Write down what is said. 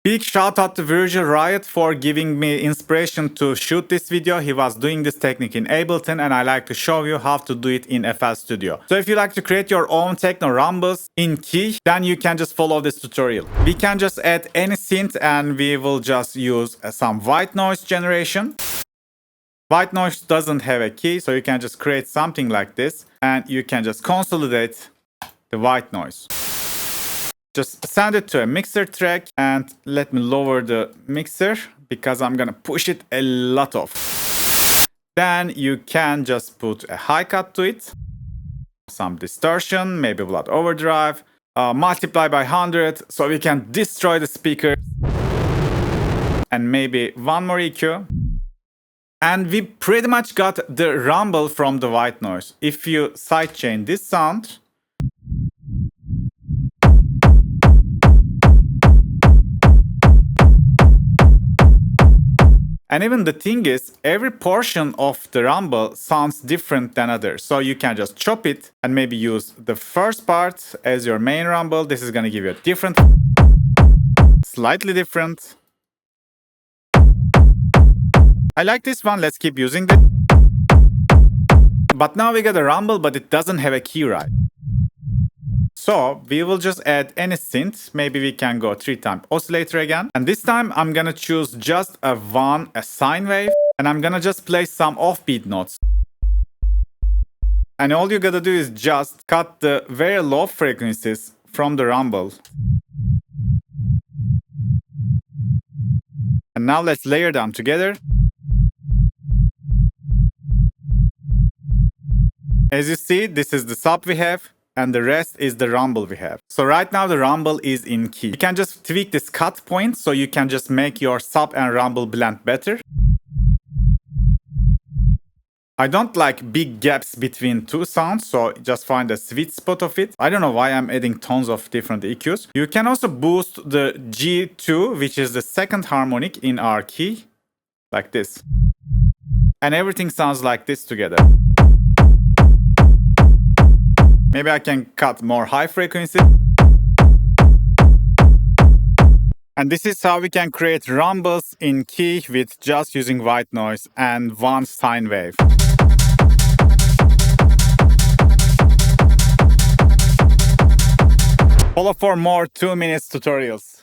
Big shout out to Virgil Riot for giving me inspiration to shoot this video. He was doing this technique in Ableton and I like to show you how to do it in FL Studio. So if you like to create your own techno rumbles in key, then you can just follow this tutorial. We can just add any synth and we will just use some white noise generation. White noise doesn't have a key, so you can just create something like this and you can just consolidate the white noise. Just send it to a mixer track and let me lower the mixer because I'm gonna push it a lot off. Then you can just put a high cut to it, some distortion, maybe blood overdrive, multiply by 100 so we can destroy the speakers, and maybe one more EQ. And we pretty much got the rumble from the white noise. If you sidechain this sound, and even the thing is, every portion of the rumble sounds different than others. So you can just chop it and maybe use the first part as your main rumble. This is gonna give you a different, slightly different. I like this one, let's keep using it. But now we got a rumble, but it doesn't have a key, right? So we will just add any synth. Maybe we can go 3-time oscillator again. And this time I'm gonna choose just a sine wave. And I'm gonna just play some offbeat notes. And all you gotta do is just cut the very low frequencies from the rumble. And now let's layer them together. As you see, this is the sub we have. And the rest is the rumble we have. So right now the rumble is in key. You can just tweak this cut point so you can just make your sub and rumble blend better. I don't like big gaps between two sounds, so just find a sweet spot of it. I don't know why I'm adding tons of different EQs. You can also boost the G2, which is the second harmonic in our key, like this. And everything sounds like this together. Maybe I can cut more high frequency. And this is how we can create rumbles in key with just using white noise and one sine wave. Follow for more 2 minutes tutorials.